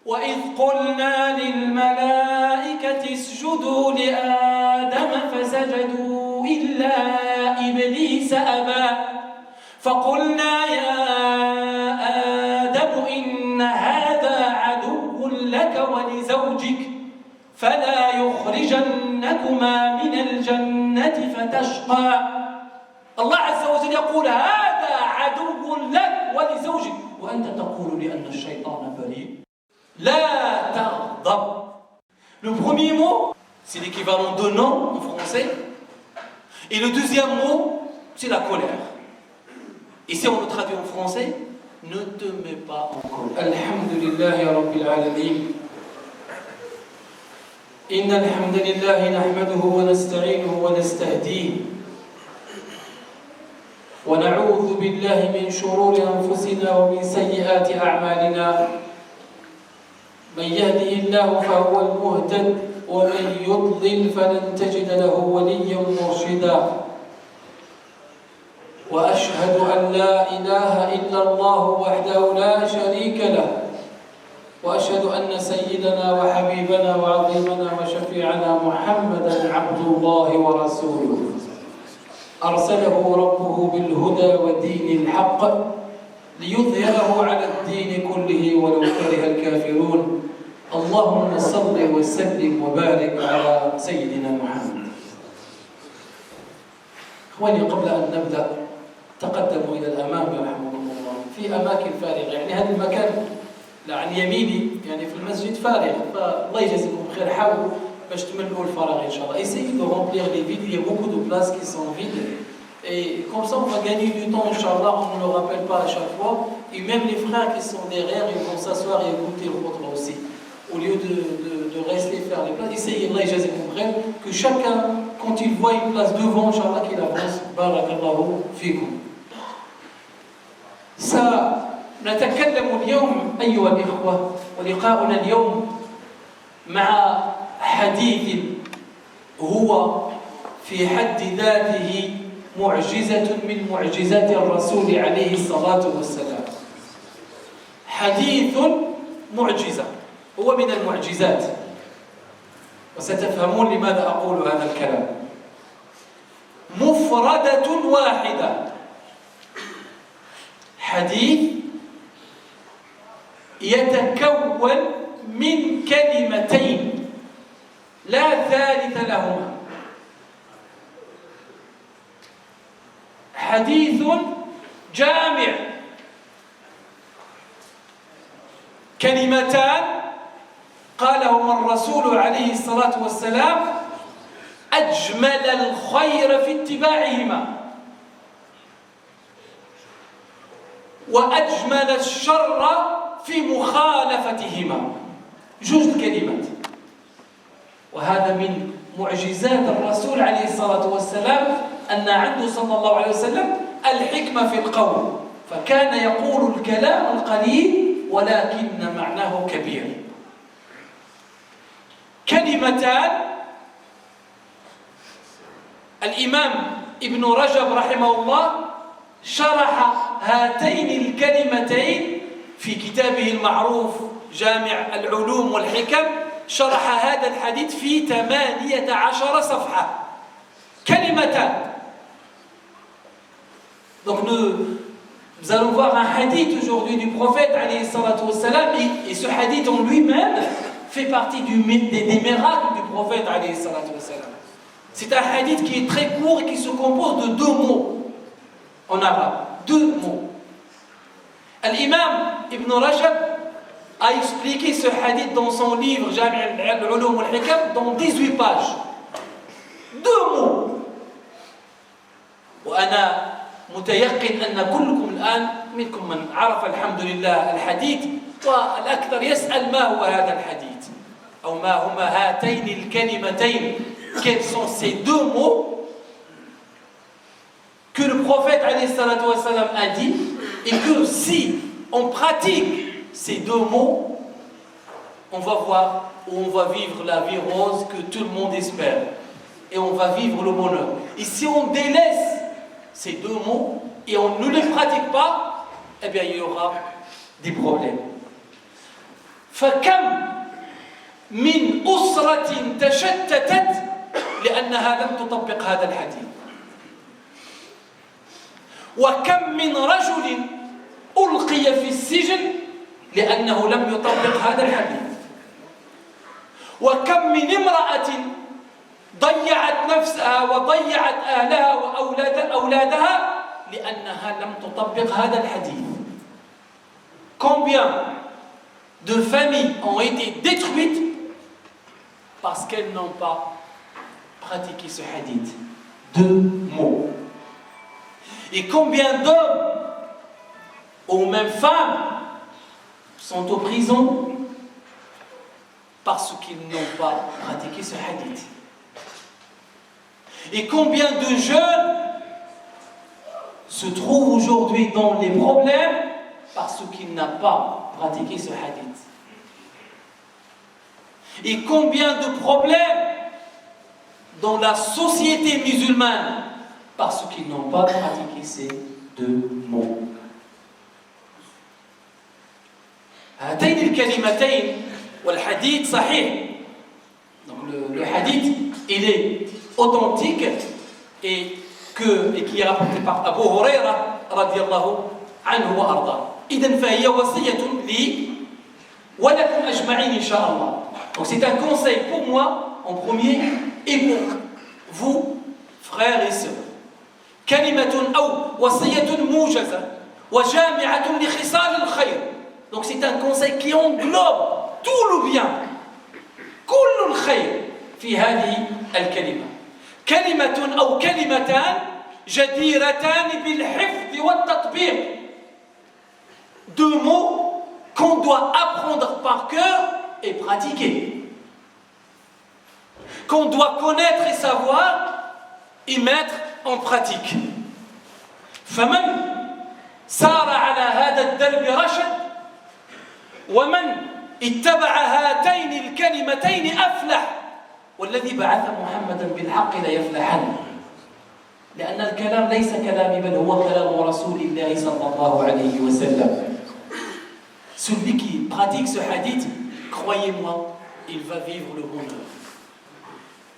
وإذ قلنا للملائكة اسجدوا لآدم فسجدوا إلا إبليس أبى فقلنا يا آدم إن هذا عدو لك ولزوجك فلا يخرجنكما من الجنة فتشقى. الله عز وجل يقول هذا عدو لك ولزوجك وأنت تقول لأن الشيطان بريء. لا تغضب. Le premier mot, c'est l'équivalent de non en français. Et le deuxième mot, c'est la colère. Et si on le traduit en français, ne te mets pas en colère. Alhamdulillahi Rabbil Alamin. إن الحمد لله نحمده ونستعينه ونستهديه ونعوذ بالله من شرور أنفسنا ومن سيئات أعمالنا من يهده الله فهو المهتد ومن يضلل فلن تجد له وليا مرشدا وأشهد أن لا إله إلا الله وحده لا شريك له وأشهد أن سيدنا وحبيبنا وعظيمنا وشفيعنا محمدا عبد الله ورسوله أرسله ربه بالهدى ودين الحق ليظهره على الدين كله ولو كره الكافرون. اللهم صل وسلم وبارك على سيدنا محمد. إخواني قبل أن نبدأ تقدموا إلى الأمام رحمكم الله في أماكن فارغة. يعني هذا المكان عن يميني يعني في المسجد فارغ فالله يجزيكم خير. حاولوا باش تملؤوا الفراغ إن شاء الله. Essayez de remplir les vides. Il y a beaucoup de places qui sont vides. Et comme ça, on va gagner du temps, Inch'Allah, on ne le rappelle pas à chaque fois. Et même les frères qui sont derrière, ils vont s'asseoir et écouter le khutba aussi. Au lieu de rester faire les places, essayez, Allah yajazikum khair, que chacun, quand il voit une place devant, Inch'Allah, qu'il avance. Barakallahu fikum. نتكلم اليوم أيها الإخوة ولقاؤنا اليوم مع حديث هو في حد ذاته معجزة من معجزات الرسول عليه الصلاة والسلام. حديث معجزة هو من المعجزات وستفهمون لماذا أقول هذا الكلام. مفردة واحدة حديث يتكون من كلمتين لا ثالث لهما. حديث جامع كلمتان قالهما الرسول عليه الصلاة والسلام أجمل الخير في اتباعهما وأجمل الشر في مخالفتهما. جوج الكلمات. وهذا من معجزات الرسول عليه الصلاة والسلام أن عنده صلى الله عليه وسلم الحكمة في القول فكان يقول الكلام القليل ولكن معناه كبير. كلمتان الإمام ابن رجب رحمه الله شرح هاتين الكلمتين في كتابه المعروف جامع العلوم والحكم. شرح هذا الحديث في 18 صفحة. كلمتان. Donc nous allons voir un hadith aujourd'hui du prophète alayhi salatu wassalam et ce hadith en lui-même fait partie des miracles du prophète alayhi salatu wassalam. C'est un hadith qui est très court et qui se compose de 2 mots en arabe. 2 mots. L'imam Ibn Rajab a expliqué ce hadith dans son livre Jami' al-Ulum wal-Hikam dans 18 pages. 2 mots. وأنا متيقن أن كلكم الآن منكم من عرف الحمد لله الحديث والأكثر يسأل ما هو هذا الحديث أو ما هما هاتين الكلمتين. Quels sont ces 2 mots que le prophète alayhi salatu wa sallam a dit et que si on pratique ces 2 mots, on va voir où on va vivre la vie rose que tout le monde espère et on va vivre le bonheur. Et si on délaisse ces 2 mots et on ne les pratique pas, eh bien il y aura des problèmes. فكم من أسرة تشتتت لأنها لم تطبق هذا الحديث. وكم من رجل ألقي في السجن لأنه لم يطبق هذا الحديث. وكم من امرأة ضيعت نفسها وضيعت أهلها وأولادها لأنها لم تطبق هذا الحديث. Combien de familles ont été détruites parce qu'elles n'ont pas pratiqué ce hadith? 2 mots. Et combien d'hommes ou même femmes sont en prison parce qu'ils n'ont pas pratiqué ce hadith? Et combien de jeunes se trouvent aujourd'hui dans les problèmes parce qu'ils n'ont pas pratiqué ce hadith? Et combien de problèmes dans la société musulmane parce qu'ils n'ont pas pratiqué ces 2 mots. هاتين الكلمتين والحديث صحيح. Donc le hadith, il est authentique et qui est rapporté par Abu Huraira radiyallahu anhu wa arda. إذن فهي وصية لي ولكم أجمعين إن شاء الله. Donc c'est un conseil pour moi en premier et pour vous, frères et sœurs. كلمة أو وصية موجزة وجامعة لخصال الخير. Donc c'est un conseil qui englobe tout le bien. كل الخير في هذه الكلمة. كلمة أو كلمتان جديرتان بالحفظ والتطبيق. 2 mots qu'on doit apprendre par cœur et pratiquer. Qu'on doit connaître et savoir et mettre en pratique. فمن سار على هذا الدرب رشد ومن اتبع هاتين الكلمتين أفلح والذي بعث محمدا بالحق ليفلحن. لأن الكلام ليس كلامي بل هو كلام رسول الله صلى الله عليه وسلم. Celui qui pratique ce hadith, croyez-moi, il va vivre le bonheur.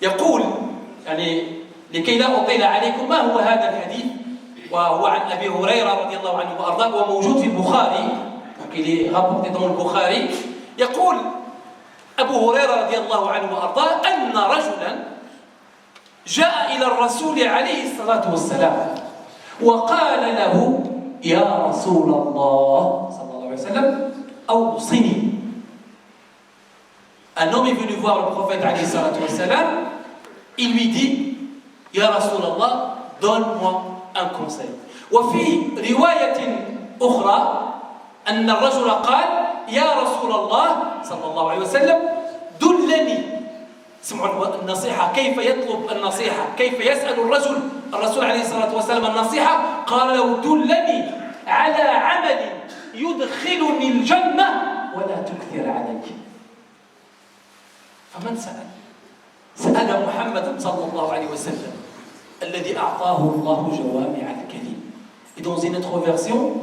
يقول يعني لكي لا أطيل عليكم ما هو هذا الحديث وهو عن أبي هريرة رضي الله عنه وأرضاه وموجود في البخاري. il est rapporté dans le Bukhari. يقول أبو هريرة رضي الله عنه وأرضاه أن رجلا جاء إلى الرسول عليه الصلاة والسلام وقال له يا رسول الله صلى الله عليه وسلم أوصني. Un homme est venu voir le prophète عليه الصلاة والسلام. Il lui dit يا رسول الله donne-moi un conseil. وفي رواية أخرى أن الرجل قال يا رسول الله صلى الله عليه وسلم دلني. سمعوا النصيحة كيف يطلب النصيحة كيف يسأل الرسول عليه الصلاة والسلام النصيحة. قال له دلني على عمل يدخلني الجنة ولا تكثر علي. فمن سأل محمد صلى الله عليه وسلم الذي أعطاه الله جوامع الكلم. Et dans une autre version,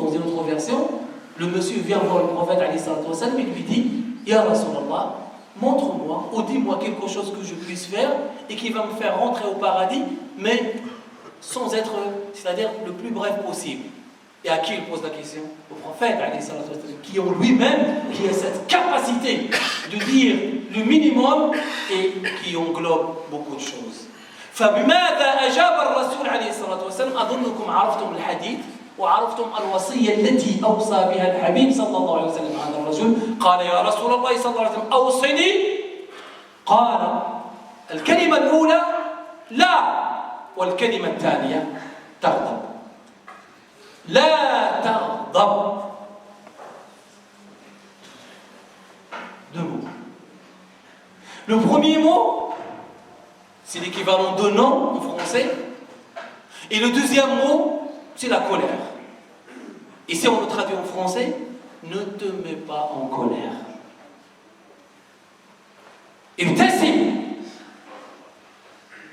le monsieur vient voir le prophète alayhi salatu wa sallam et lui dit Ya Rasulallah, montre-moi ou dis-moi quelque chose que je puisse faire et qui va me faire rentrer au paradis, mais sans être, c'est-à-dire le plus bref possible. Et à qui il pose la question? Au prophète alayhi salatu wa sallam, qui en lui-même, qui a cette capacité de dire le minimum et qui englobe beaucoup de choses. فبماذا أجاب الرسول عليه الصلاة والسلام؟ أظنكم عرفتم الحديث وعرفتم الوصية التي أوصى بها الحبيب صلى الله عليه وسلم هذا الرجل. قال يا رسول الله صلى الله عليه وسلم أوصني. قال الكلمة الأولى لا والكلمة الثانية تغضب. لا تغضب. 2 mots. Le premier mot, c'est l'équivalent de non en français. Et le deuxième mot, c'est la colère. Et si on le traduit en français, ne te mets pas en colère. ابتسم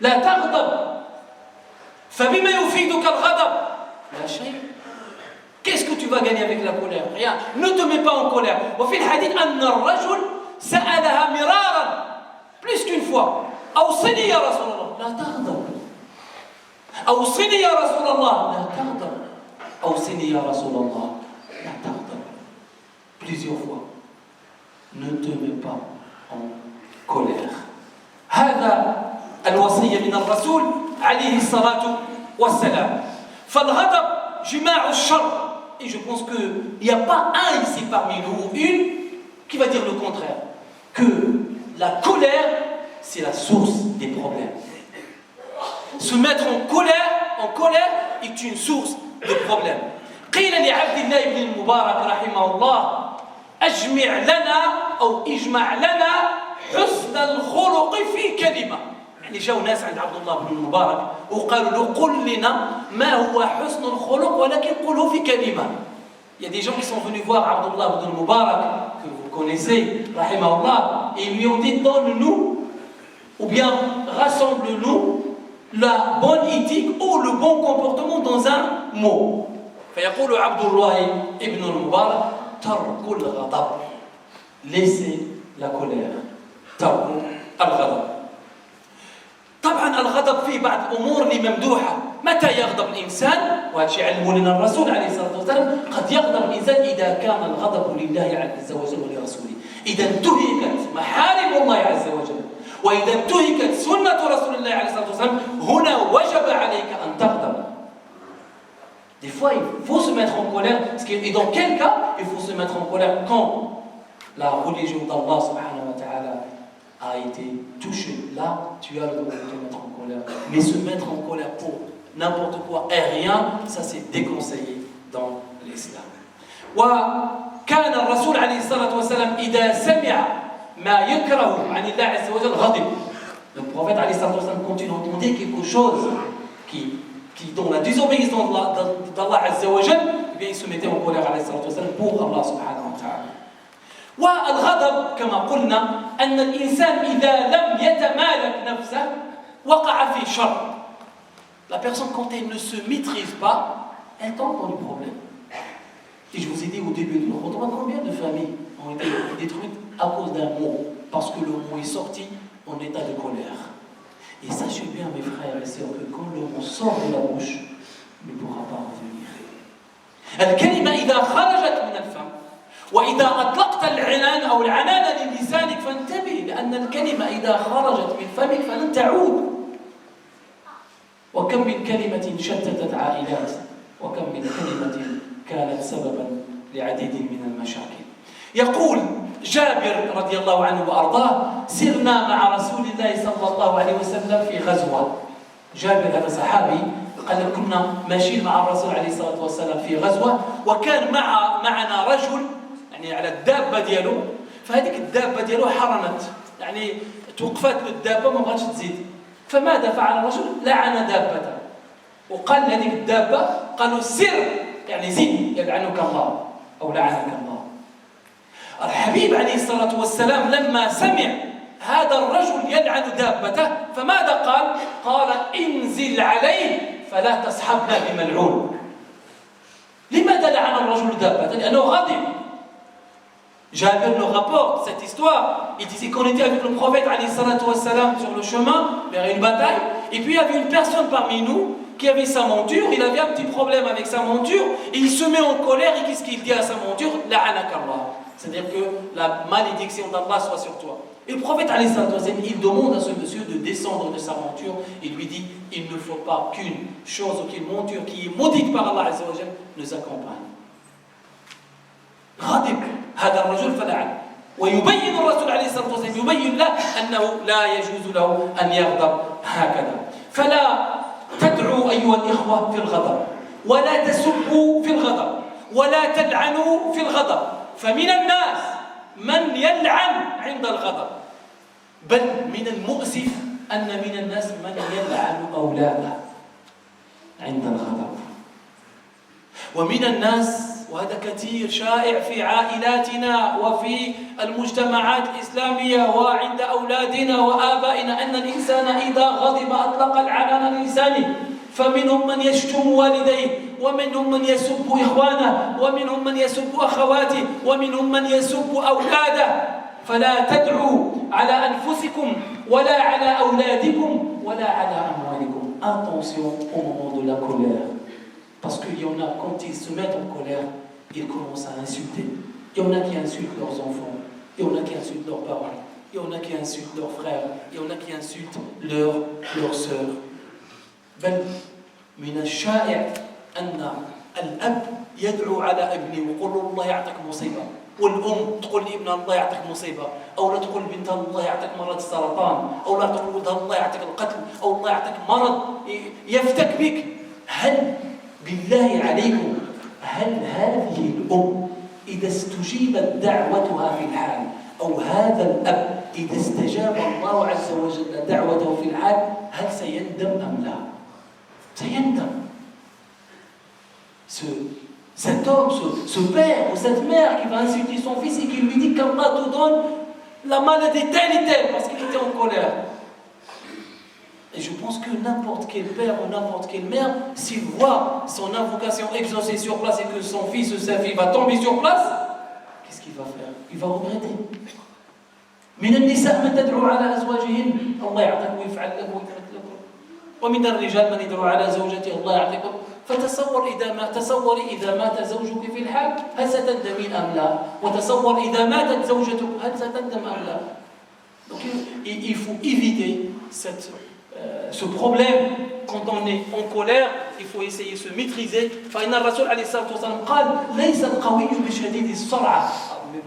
لا تغضب. فبما يفيدك الغضب؟ لا شيء. Qu'est-ce que tu tu vas gagner avec la colère? Rien. Ne te mets pas en colère. وفي الحديث أن الرجل سألها مرارا plus qu'une fois. أوصني يا رسول الله لا تغضب. أوصني يا رسول الله لا تغضب. أوصني يا رسول الله لا تغضب. Plusieurs fois. Ne te mets pas en colère. هذا الوصية من الرسول عليه الصلاة والسلام. فالغضب جماع الشر. Et je pense qu'il n'y a pas un ici parmi nous, ou une, qui va dire le contraire. Que la colère, c'est la source des problèmes. Se mettre en colère est une source de problèmes. قيل لعبد الله بن المبارك رحمه الله أجمع لنا أو اجمع لنا حسن الخلق في كلمة. يعني جاءوا ناس عند عبد الله بن المبارك وقالوا له قل لنا ما هو حسن الخلق ولكن قله في كلمة. Il y a des gens qui sont venus voir Abdullah ibn Mubarak, que vous connaissez, rahimahullah, et ils lui ont dit donne-nous, ou bien rassemble-nous la bonne éthique ou le bon comportement dans un mot. فيقول عبد الله ibn المبارك ترك الغضب. Laissez la colère. ترك الغضب. طبعا الغضب فيه بعض الامور اللي ممدوحه. متى يغضب الانسان؟ وهذا الشيء علمه لنا الرسول عليه الصلاه والسلام. قد يغضب الانسان اذا كان الغضب لله عز وجل ولرسوله. اذا انتهكت محارم الله عز وجل واذا انتهكت سنه رسول الله عليه الصلاه والسلام هنا وجب عليك ان تغضب. Des fois, il faut se mettre en colère. Et dans quel cas il faut se mettre en colère? Quand la religion d'Allah subhanahu wa ta'ala a été touchée. Là, tu as le droit de te mettre en colère. Mais se mettre en colère pour n'importe quoi et rien, ça c'est déconseillé dans l'islam. وكان الرسول عليه الصلاة والسلام إذا سمع ما يكره عن الله عز وجل غضب. Le prophète عليه الصلاة والسلام quand il entendait quelque chose qui dans la désobéissance d'Allah Azza wa Jal, eh bien il se mettait en colère عليه الصلاة والسلام pour Allah subhanahu wa ta'ala. والغضب كما قلنا أن الإنسان إذا لم يتمالك نفسه وقع في شر. La personne quand elle ne se maîtrise pas, elle tombe dans le problème. Et je vous ai dit au début de notre repas combien de familles ont été détruites à cause d'un mot, parce que le mot est sorti en état de colère. Et sachez bien mes frères et sœurs que quand le mot sort de la bouche, il ne pourra pas revenir. الكلمة إذا خرجت من الفم وإذا أطلقت العنان أو العنان للسانك فانتبه لأن الكلمة إذا خرجت من فمك فلن تعود. وكم من كلمة شتتت عائلات وكم من كلمة كانت سببا لعديد من المشاكل. يقول جابر رضي الله عنه وأرضاه سرنا مع رسول الله صلى الله عليه وسلم في غزوة. جابر هذا صحابي قال كنا ماشيين مع الرسول عليه الصلاة والسلام في غزوة وكان معنا رجل يعني على الدابة ديالو. فهذيك الدابة ديالو حرمت يعني توقفت له الدابة ما بغاتش تزيد. فماذا فعل الرجل؟ لعن دابته وقال لهذيك الدابة قالوا سر يعني زد يلعنك الله أو لعنك الله. الحبيب عليه الصلاة والسلام لما سمع هذا الرجل يلعن دابته فماذا قال؟ قال انزل عليه فلا تصحبنا بملعون. لماذا لعن الرجل دابته؟ لأنه غضب. Jabir nous rapporte cette histoire. Il disait qu'on était avec le prophète alayhi salatu wassalam sur le chemin vers une bataille. Et puis il y avait une personne parmi nous qui avait sa monture. Il avait un petit problème avec sa monture. Et il se met en colère. Et qu'est-ce qu'il dit à sa monture? La'anak Allah. C'est-à-dire que la malédiction d'Allah soit sur toi. Et le prophète alayhi salatu wassalam, il demande à ce monsieur de descendre de sa monture. Il lui dit il ne faut pas qu'une chose ou qu'une monture qui est maudite par Allah azza wa jalla nous accompagne. غاضب هذا الرجل فلعن ويبين الرسول عليه الصلاة والسلام يبين له أنه لا يجوز له أن يغضب هكذا. فلا تدعوا أيها الإخوة في الغضب ولا تسبوا في الغضب ولا تلعنوا في الغضب. فمن الناس من يلعن عند الغضب بل من المؤسف أن من الناس من يلعن أولاده عند الغضب. ومن الناس وهذا كثير شائع في عائلاتنا وفي المجتمعات الإسلامية وعند أولادنا وآبائنا أن الإنسان إذا غضب أطلق العنان لسانه. فمنهم من يشتم والديه ومنهم من يسب إخوانه ومنهم من يسب أخواته ومنهم من يسب أولاده فلا تدعوا على أنفسكم ولا على أولادكم ولا على أموالكم. Attention au moment de la colère. Parce qu'il y en a, quand ils se mettent en colère, ils commencent à insulter. Il y en a qui insultent leurs enfants, il y en a qui insultent leurs parents, il y en a qui insultent leurs frères, il y en a qui insultent leurs sœurs. بل من الشائع أن الأب يدعو على ابنه ويقول الله يعطيك مصيبة، والأم تقول لابنها الله يعطيك مصيبة، أو لا تقول بنتها الله يعطيك مرض السرطان، أو لا تقول ولدها الله يعطيك القتل، أو الله يعطيك مرض يفتك بك. هل بالله عليكم هل هذه الأم إذا استجيبت دعوتها في الحال أو هذا الأب إذا استجاب الله عز وجل دعوته في الحال هل سيندم أم لا؟ سيندم. Cet homme, ce père ou cette mère qui va insulter son fils et qui lui dit qu'Allah te donne la maladie telle et telle parce qu'il était en colère. Et je pense que n'importe quel père ou n'importe quelle mère, s'il voit son invocation exaucée sur place et que son fils ou sa fille va tomber sur place, qu'est-ce qu'il va faire? Il va regretter. من النساء من تدعو على أزواجهن الله يعطيك ويفعل لك ويفعل لك، ومن الرجال من يدعو على زوجته الله يعطيكم. تصوري إذا مات زوجك في الحال هل ستندمين أم لا؟ وتصور إذا ماتت زوجتك هل ستندم أم لا؟ Donc il faut éviter ce problème quand on est en colère. Il faut essayer de se maîtriser. فإن الرسول عليه الصلاة والسلام قال ليس القوي بشديد السرعة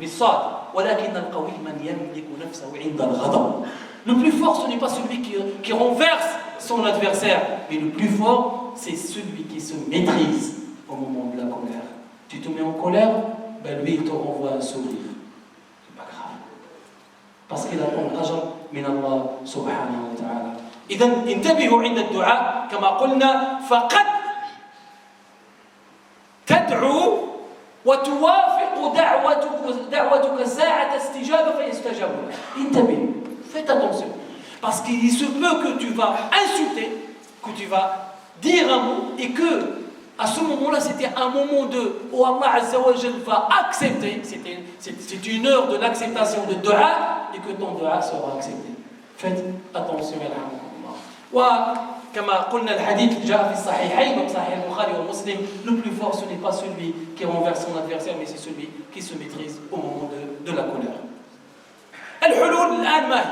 بالصاد ولكن القوي من يملك نفسه عند الغضب. Le plus fort, ce n'est pas celui qui renverse son adversaire, mais le plus fort, c'est celui qui se maîtrise au moment de la colère. Tu te mets en colère, ben lui il te renvoie un sourire. C'est pas grave. Parce qu'il attend l'ajr min Allah subhanahu wa ta'ala. إذن انتبهوا عند الدعاء كما قلنا فقد تدعو وتوافق دعوتك ساعة استجابة فيستجاب لك. انتبه. Faites attention, parce qu'il se peut que tu vas insulter, que tu vas dire un mot, et que à ce moment-là, c'était un moment où Allah Azza wa Jal va accepter, c'est une heure de l'acceptation de dua, et que ton dua sera accepté. Faites attention, وكما قلنا الحديث جاء في الصحيحين donc صحيح البخاري ومسلم, le plus fort ce n'est pas celui qui renverse son adversaire, mais c'est celui qui se maîtrise au moment de la colère. الحلول الآن ما هي؟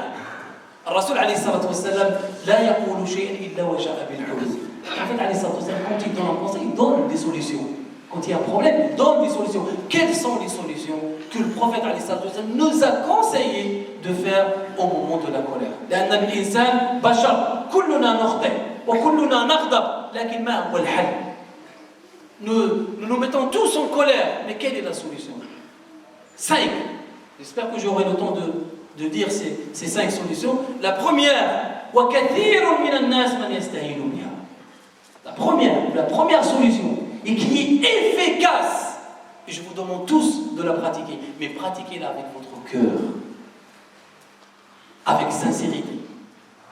الرسول عليه الصلاة والسلام لا يقول شيئا إلا وجاء بالحلول. En fait, عليه الصلاة والسلام, quand il donne un conseil, il donne des solutions. Quand il y a un problème, il donne des solutions. Quelles sont les solutions que le prophète عليه الصلاة والسلام nous a conseillé de faire au moment de la colère? لأن الإنسان بشر كلنا نخطئ وكلنا نغضب لكن ما هو الحل؟ Nous nous mettons tous en colère, mais quelle est la solution? 5. J'espère que j'aurai le temps de dire ces 5 solutions. La première, وَكَثِيرٌ مِنَ النَّاسِ مَنْ يَسْتَعِينُ بِهَا. La première solution, et qui est efficace, et je vous demande tous de la pratiquer, mais pratiquez-la avec votre cœur, avec sincérité.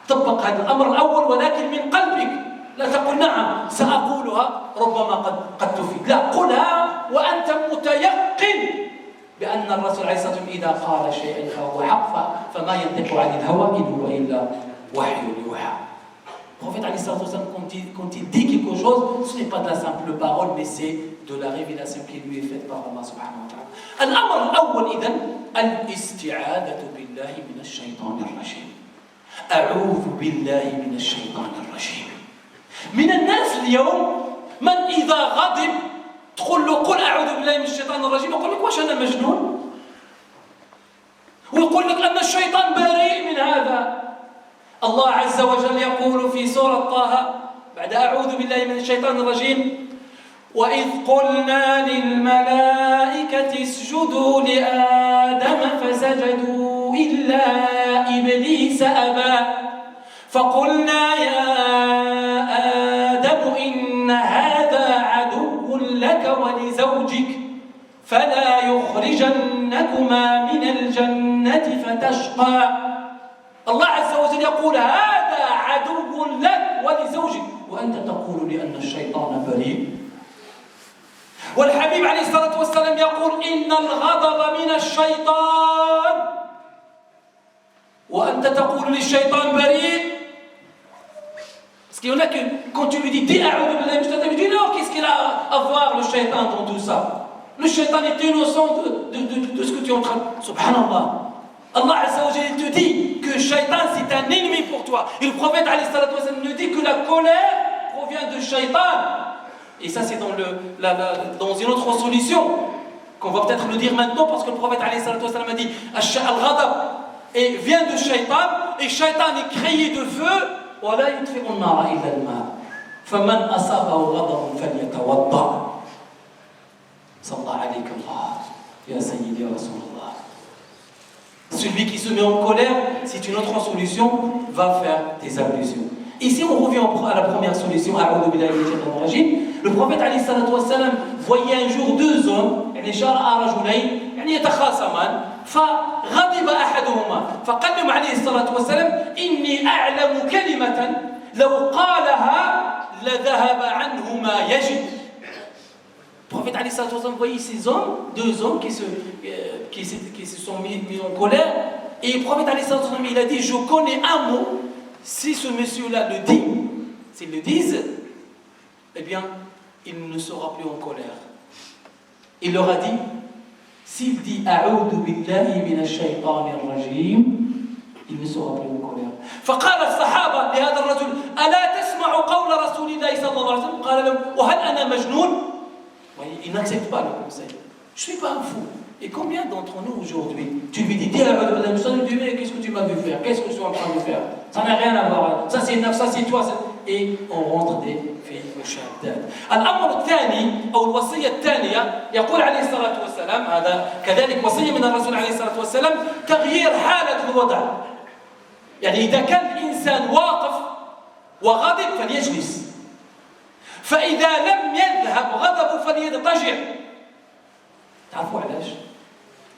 طبق هذا الأمر الأول ولكن من قلبك. لا تقل نعم سأقولها ربما قد تفيد. لا، قلها وأنت متيقن بأن الرسول عليه الصلاة والسلام إذا قال شيئا فهو حق فما ينطق عن الهوى إن هو إلا وحي يوحى. Le prophète عليه الصلاة والسلام quand il dit quelque chose, ce n'est pas de la simple parole, mais c'est de la révélation qui lui est faite par Allah subhanahu wa ta'ala. الأمر الأول إذن الاستعاذة بالله من الشيطان الرجيم. أعوذ بالله من الشيطان الرجيم. من الناس اليوم من إذا غضب تقول له قل أعوذ بالله من الشيطان الرجيم، يقول لك واش أنا مجنون؟ ويقول لك أن الشيطان بريء من هذا. الله عز وجل يقول في سورة طه بعد أعوذ بالله من الشيطان الرجيم وإذ قلنا للملائكة اسجدوا لآدم فسجدوا إلا إبليس أبى فقلنا يا آدم إن هذا عدو لك ولزوجك فلا يخرجنكما من الجنة فتشقى. الله عز وجل يقول هذا عدو لك ولزوجك وأنت تقول لأن الشيطان بريء. والحبيب عليه الصلاة والسلام يقول إن الغضب من الشيطان وأنت تقول للشيطان بريء. Parce qu'il y en a que quand tu lui dis dis a'udhu billahi minash shaitan, il dit non, qu'est-ce qu'il a à voir le shaitan dans tout ça? Le shaitan est innocent de ce que tu es en train de... Subhanallah. Allah Azza wa Jalla te dit que le shaitan c'est un ennemi pour toi. Et le prophète alayhi salatu wa sallam nous dit que la colère provient de shaitan. Et ça c'est dans une autre solution qu'on va peut-être le dire maintenant, parce que le prophète alayhi salatu wa sallam a dit al-ghadab et vient de shaitan, et shaitan est créé de feu. ولا يطفئ النار إلا الماء فمن أصابه غضب فليتوضأ صلى عليك الله يا سيدي يا رسول الله. Celui qui se met en colère, c'est une autre solution, va faire des ablutions. Ici on revient à la première solution, أعوذ بالله من الشيطان الرجيم. Le prophète عليه الصلاة والسلام voyait un jour deux hommes, يعني شرع رجلين يعني يتخاصمان، فغضب أحدهما فقال لهم عليه الصلاة والسلام إني أعلم كلمة لو قالها لذهب عنه ما يجد. Le prophète عليه الصلاة والسلام voyait ces hommes, deux hommes qui se sont mis en colère, et le prophète عليه الصلاة والسلام il a dit je connais un mot, si ce monsieur-là le dit, s'ils le disent, eh bien il ne sera plus en colère. Il leur a dit s'il dit A'udhu billahi minash shaytanir rajim, il ne sera plus en colère. فقال الصحابة لهذا الرجل ألا تسمع قول رسول الله صلى الله عليه وسلم قال لهم وهل أنا مجنون. Il n'accepte pas le conseil. Je suis pas un fou. Et combien d'entre nous aujourd'hui, tu lui dis A'udhu billahi minash shaytanir rajim, mais qu'est-ce que tu m'as vu faire? Qu'est-ce que je suis en train de faire? Ça n'a rien à voir. Ça c'est naf, ça c'est toi. Et on rentre في مشادات. الأمر الثاني أو الوصية الثانية يقول عليه الصلاة والسلام، هذا كذلك وصية من الرسول عليه الصلاة والسلام، تغيير حالة الوضع. يعني إذا كان الإنسان واقف وغضب فليجلس، فإذا لم يذهب غضبه فليضطجع. تعرفوا علاش؟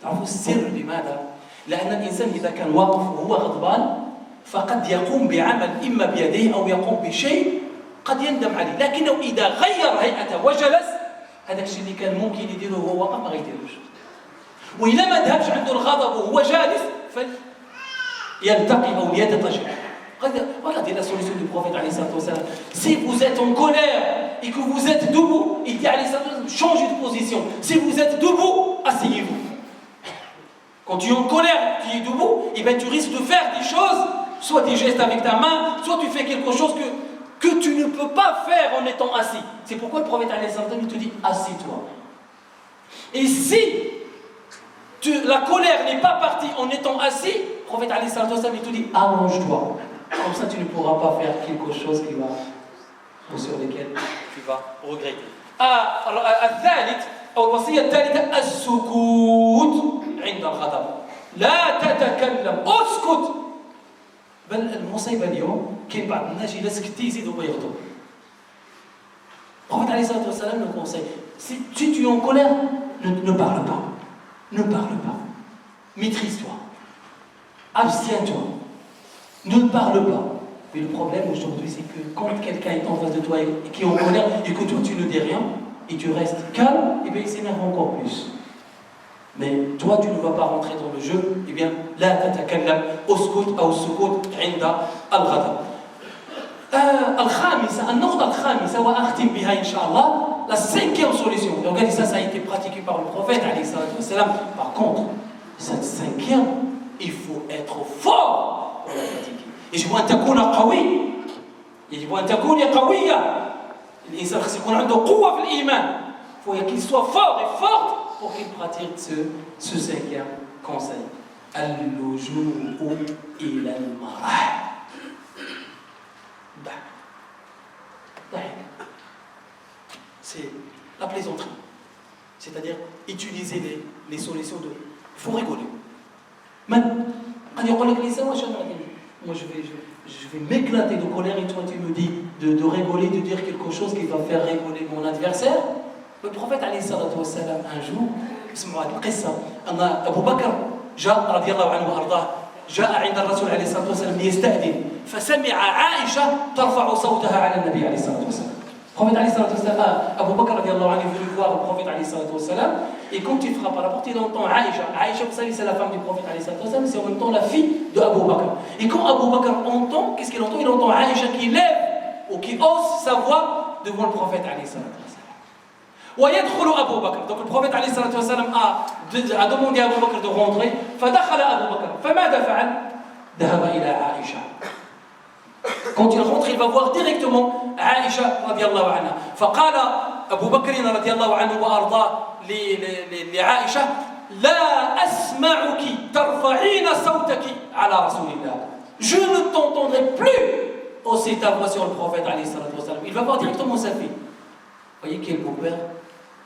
تعرفوا السر لماذا؟ لأن الإنسان إذا كان واقف وهو غضبان فقد يقوم بعمل إما بيديه أو يقوم بشيء قد يندم عليه، لكنه إذا غير هيئته وجلس هذاك الشيء اللي كان ممكن يديره وهو واقف ما غيديروش. وإذا ما ذهبش عنده الغضب وهو جالس فليلتقي أو ليضطجع. Regardez la solution du prophète alayhi salatu wa sallam. Si vous êtes en colère et que vous êtes debout, il dit alayhi salatu wa sallam, changez de position. Si vous êtes debout, asseyez-vous. Quand tu es en colère, tu es debout, et bien tu risques de faire des choses, soit des gestes avec ta main, soit tu fais quelque chose que tu ne peux pas faire en étant assis. C'est pourquoi le prophète alayhi salatu wa sallam te dit assis-toi. Et si la colère n'est pas partie en étant assis, le prophète alayhi salatu wa sallam te dit allonge-toi. Comme ça tu ne pourras pas faire quelque chose sur lequel tu vas regretter. الثالث أو الوصية الثالثة السكوت عند الغضب. لا تتكلم، اسكت. بل المصيبة اليوم كاين بعض الناس إذا سكتي يزيد هو يغضب. الرسول عليه الصلاة والسلام nous conseille si tu es en colère, ne parle pas. Ne parle pas. Maîtrise-toi. Abstiens-toi. Ne parle pas. Mais le problème aujourd'hui, c'est que quand quelqu'un est en face de toi et qui est en colère et que toi tu ne dis rien et tu restes calme, et bien il s'énerve encore plus. Mais toi tu ne vas pas rentrer dans le jeu, et bien لا تتكلم اسكت أو السكوت عند الغضب. الخامسة النقطة الخامسة وأختم بها إن شاء الله la cinquième solution. Et regardez ça a été pratiqué par le prophète alayhi salatu wa salam. Par contre, cette cinquième, il faut être fort pour la pratiquer. يجب أن تكون قوي، يجب أن تكوني قوية. الإنسان خص يكون عنده قوة في الإيمان. Il faut qu'il soit fort et forte pour qu'il pratique ce cinquième conseil. اللجوء إلى المراح. C'est la plaisanterie. C'est-à-dire utiliser les solutions de... Il faut rigoler. Man, moi je vais m'éclater de colère et toi tu me dis de rigoler, de dire quelque chose qui va faire rigoler mon adversaire. Le prophète alayhi salatu wa salam un jour, اسمعوا هذه القصة، أن أبو بكر جاء رضي الله عنه وأرضاه جاء عند الرسول عليه الصلاة والسلام ليستأذن، فسمع عائشة ترفع صوتها على النبي عليه الصلاة والسلام. prophète Abu Bakr radiallahu anhu est venu voir le prophète et quand il frappe à la porte, il entend Aïcha. Aïcha, vous savez, c'est la femme du prophète, c'est en même temps la fille de Abu Bakr. Et quand Abu Bakr entend, qu'est-ce qu'il entend? Il entend Aïcha qui lève ou qui hausse sa voix devant le prophète. ويدخل أبو بكر. Donc le prophète a demandé à Abu Bakr de rentrer. فدخل أبو بكر. فماذا فعل؟ ذهب إلى عائشة. Quand il rentre, il va voir directement Aïcha radiallahu anha. فقال أبو بكر رضي الله عنه وأرضاه لعائشة لا أسمعك ترفعين صوتك على رسول الله. Je ne t'entendrai plus hausser ta voix sur le prophète. Il va voir directement sa fille. Voyez quel beau père.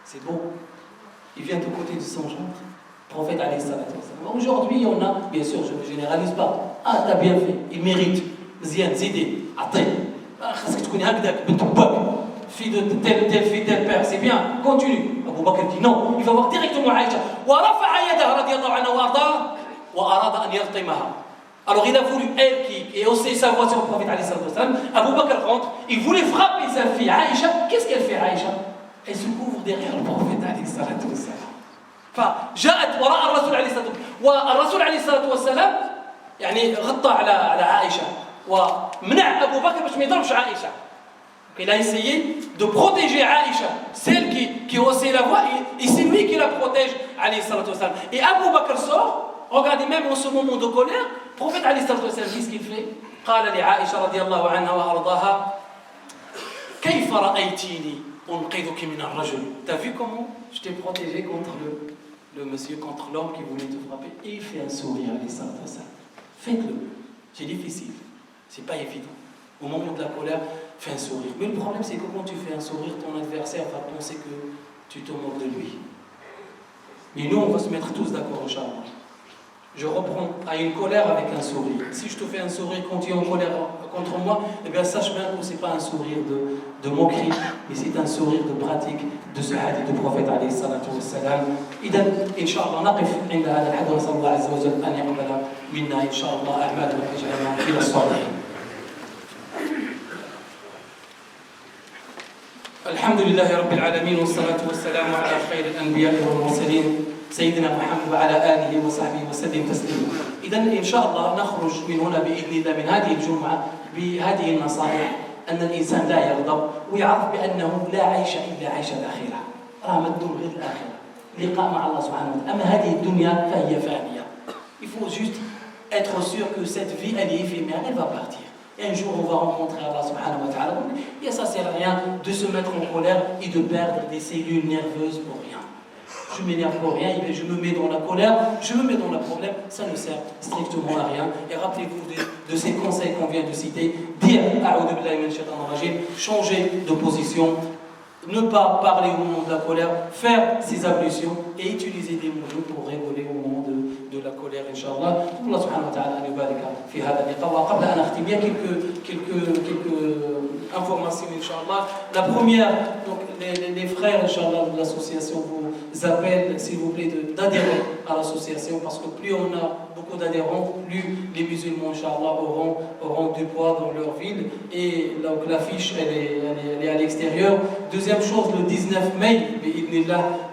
C'est beau. Il vient de côté de son gendre. Prophète alayhi salatu wassalam. Aujourd'hui, on a, bien sûr, je ne généralise pas. Ah, t'as bien fait. Il mérite. Zian, Zidi, Até. Khasek tkoni hakdak, bint Bak. Fille de tel fille, tel père. C'est bien. Continue. Abu Bakr dit non. Il va voir directement Aïcha. Wa rafa'a yadaha radiyallahu anha wa arda wa arada an yartimaha. Alors il a voulu, elle qui est haussé sa voix sur le prophète alayhi salatu wassalam. Abu Bakr rentre. Il voulait frapper sa fille Aïcha. Qu'est-ce qu'elle fait Aïcha? Elle se couvre derrière le prophète عليه الصلاة والسلام. فجاءت وراء الرسول عليه الصلاة والسلام والرسول عليه الصلاة والسلام يعني غطى على عائشة ومنع أبو بكر باش ما يضربش عائشة. Il a essayé de protéger Aïcha, celle qui haussait la voix, et c'est lui qui la protège عليه الصلاة والسلام. Et Abu Bakr sort, regardez même en ce moment de colère, le prophète عليه الصلاة والسلام dit ce qu'il fait. قال لعائشة رضي الله عنها وأرضاها كيف رأيتيني T'as vu comment je t'ai protégé contre le monsieur, contre l'homme qui voulait te frapper? Et il fait un sourire, faites-le. C'est difficile, c'est pas évident. Au moment de la colère, fais un sourire. Mais le problème, c'est que quand tu fais un sourire, ton adversaire va penser que tu te moques de lui. Mais nous, on va se mettre tous d'accord, Inch'Allah. Je reprends à une colère avec un sourire. Si je te fais un sourire quand tu es en colère contre moi, eh bien sache bien que ce n'est pas un sourire de moquerie, mais c'est un sourire de pratique de ce hadith du prophète alayhi salatu wassalam. إذا إن شاء الله نقف عند هذا الحد ونسأل الله عز وجل أن يقبل منا إن شاء الله أعمالنا ويجعلنا من الصالحين. الحمد لله رب العالمين والصلاة والسلام على خير الأنبياء والمرسلين سيدنا محمد وعلى آله وصحبه وسلم تسليما. إذا إن شاء الله نخرج من هنا بإذن الله من هذه الجمعة بهذه النصائح أن الإنسان لا يغضب ويعرف بأنه لا عيش إلا عيش الآخرة. راه ما الدنيا غير الآخرة. لقاء مع الله سبحانه وتعالى. أما هذه الدنيا فهي فانية. Il faut juste être sûr que cette vie elle est éphémère, elle va partir. Et un jour on va rencontrer Allah subhanahu wa ta'ala. Donc ça sert à rien de se mettre en colère et de perdre des cellules nerveuses pour rien. Je m'énerve pour rien, je me mets dans la colère, je me mets dans le problème, ça ne sert strictement à rien. Et rappelez-vous de ces conseils qu'on vient de citer, dire A'udhu billahi minash shaitanir rajim, changer de position, ne pas parler au moment de la colère, faire ses ablutions et utiliser des mots pour rigoler au moment de la colère, Inch'Allah. Allah subhanahu wa ta'ala nous barika fi hada liqa. Wa qabla an akhtim, il y a quelques informations, Inch'Allah. La première, donc les frères, Inch'Allah, de l'association vous appellent, s'il vous plaît, d'adhérer à l'association, parce que plus on a beaucoup d'adhérents, plus les musulmans, Inch'Allah, auront du poids dans leur ville. Et donc l'affiche, elle est à l'extérieur. Deuxième chose, le 19 mai,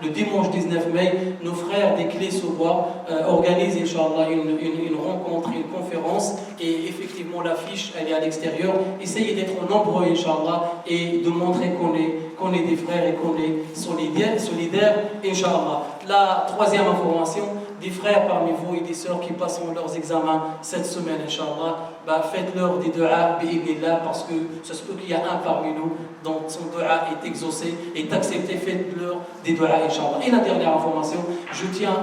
le dimanche 19 mai, nos frères des Clés Saubois organisent, Inch'Allah, une rencontre, une conférence. Et effectivement, l'affiche, elle est à l'extérieur. Essayez d'être nombreux, Inch'Allah, et de montrer qu'on est des frères et qu'on est solidaires, Inch'Allah. La troisième information, des frères parmi vous et des sœurs qui passeront leurs examens cette semaine, Inch'Allah, faites-leur des du'a bi'idnillah, parce que ça se peut qu'il y a un parmi nous dont son du'a est exaucé, est accepté, faites-leur des du'a, Inch'Allah. Et la dernière information, je tiens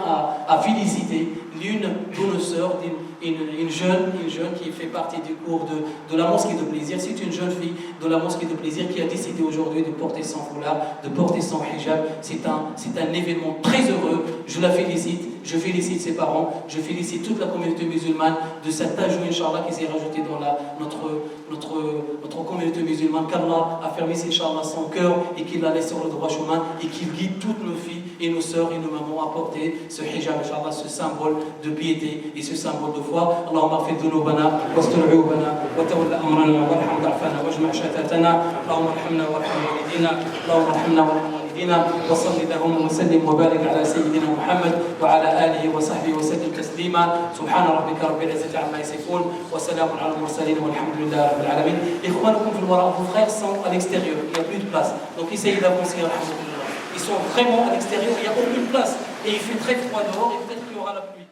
à féliciter l'une de nos sœurs, une jeune qui fait partie du cours de la mosquée de plaisir. C'est une jeune fille de la mosquée de plaisir qui a décidé aujourd'hui de porter son foulard, de porter son hijab. C'est un événement très heureux, je la félicite. Je félicite ses parents, je félicite toute la communauté musulmane de cet ajout, Inch'Allah, qui s'est rajouté dans notre communauté musulmane, qu'Allah affermisse, Inch'Allah, son cœur et qu'il la laisse sur le droit chemin et qu'il guide toutes nos filles et nos sœurs et nos mamans à porter ce hijab, Inch'Allah, ce symbole de piété et ce symbole de foi. Allahumma اغفر ذنوبنا واستر عيوبنا وتول أمرنا وارحم ضعفنا واجمع شتاتنا اللهم ارحمنا وارحم والدينا اللهم ارحمنا وارحم والدينا وصل اللهم وسلم وبارك على سيدنا محمد وعلى آله وصحبه وسلم تسليما سبحان ربك رب العزة عما يصفون وسلام على المرسلين والحمد لله رب العالمين. إخوانكم في الوراء, vos frères sont à l'extérieur, il n'y a plus de place, donc essayez d'avancer. Ils sont vraiment à l'extérieur, il n'y a aucune place et il fait très froid dehors et peut-être qu'il y aura la pluie.